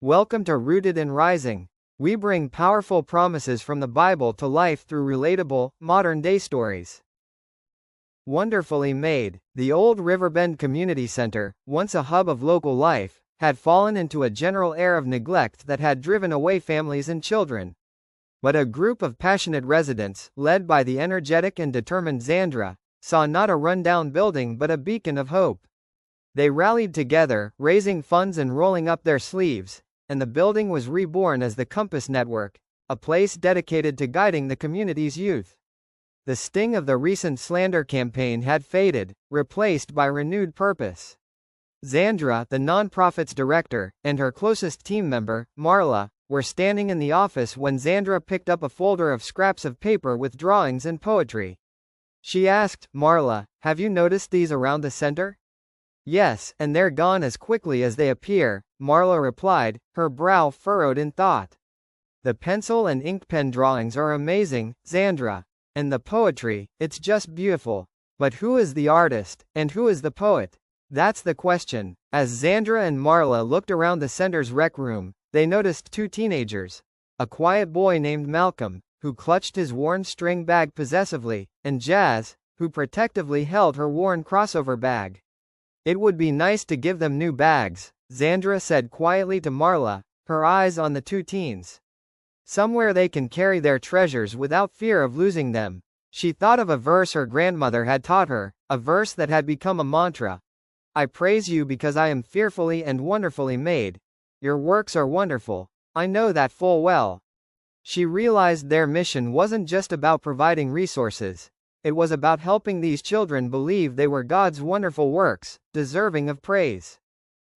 Welcome to Rooted and Rising. We bring powerful promises from the Bible to life through relatable, modern-day stories. Wonderfully made, the old Riverbend Community Center, once a hub of local life, had fallen into a general air of neglect that had driven away families and children. But a group of passionate residents, led by the energetic and determined Zandra, saw not a run-down building but a beacon of hope. They rallied together, raising funds and rolling up their sleeves, and the building was reborn as the Compass Network, a place dedicated to guiding the community's youth. The sting of the recent slander campaign had faded, replaced by renewed purpose. Zandra, the nonprofit's director, and her closest team member, Marla, were standing in the office when Zandra picked up a folder of scraps of paper with drawings and poetry. She asked, "Marla, have you noticed these around the center?" "Yes, and they're gone as quickly as they appear," Marla replied, her brow furrowed in thought. "The pencil and ink pen drawings are amazing, Zandra. And the poetry, it's just beautiful. But who is the artist, and who is the poet? That's the question." As Zandra and Marla looked around the center's rec room, they noticed two teenagers. A quiet boy named Malcolm, who clutched his worn string bag possessively, and Jazz, who protectively held her worn crossover bag. "It would be nice to give them new bags," Zandra said quietly to Marla, her eyes on the two teens. "Somewhere they can carry their treasures without fear of losing them." She thought of a verse her grandmother had taught her, a verse that had become a mantra. "I praise you because I am fearfully and wonderfully made. Your works are wonderful. I know that full well." She realized their mission wasn't just about providing resources. It was about helping these children believe they were God's wonderful works, deserving of praise.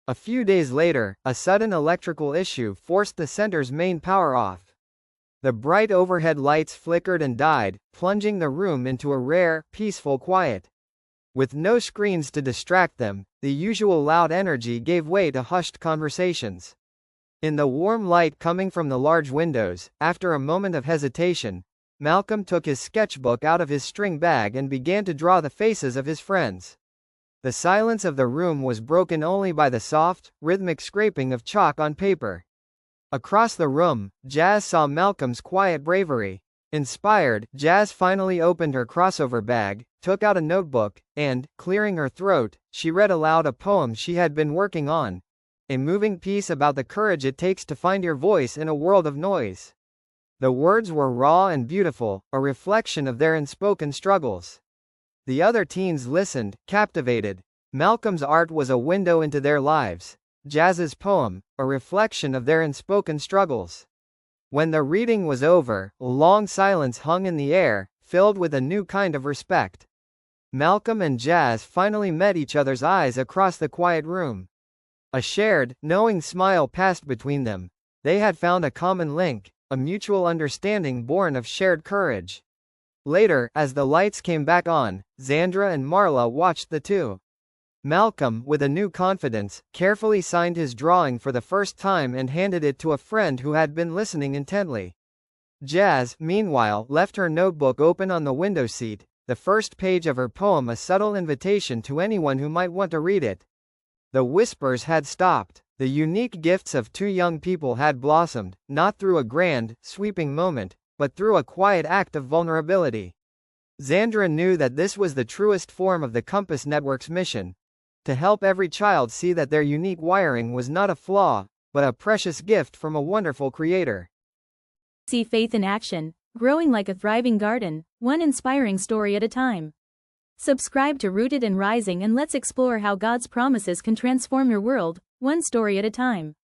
A few days later, a sudden electrical issue forced the center's main power off. The bright overhead lights flickered and died, plunging the room into a rare, peaceful quiet. With no screens to distract them, the usual loud energy gave way to hushed conversations. In the warm light coming from the large windows, after a moment of hesitation, Malcolm took his sketchbook out of his string bag and began to draw the faces of his friends. The silence of the room was broken only by the soft, rhythmic scraping of chalk on paper. Across the room, Jazz saw Malcolm's quiet bravery. Inspired, Jazz finally opened her crossover bag, took out a notebook, and, clearing her throat, she read aloud a poem she had been working on. A moving piece about the courage it takes to find your voice in a world of noise. The words were raw and beautiful, a reflection of their unspoken struggles. The other teens listened, captivated. Malcolm's art was a window into their lives. Jazz's poem, a reflection of their unspoken struggles. When the reading was over, a long silence hung in the air, filled with a new kind of respect. Malcolm and Jazz finally met each other's eyes across the quiet room. A shared, knowing smile passed between them. They had found a common link, a mutual understanding born of shared courage. Later, as the lights came back on, Zandra and Marla watched the two. Malcolm, with a new confidence, carefully signed his drawing for the first time and handed it to a friend who had been listening intently. Jazz, meanwhile, left her notebook open on the window seat, the first page of her poem a subtle invitation to anyone who might want to read it. The whispers had stopped. The unique gifts of two young people had blossomed, not through a grand, sweeping moment, but through a quiet act of vulnerability. Zandra knew that this was the truest form of the Compass Network's mission: to help every child see that their unique wiring was not a flaw, but a precious gift from a wonderful creator. See faith in action, growing like a thriving garden, one inspiring story at a time. Subscribe to Rooted and Rising and let's explore how God's promises can transform your world, one story at a time.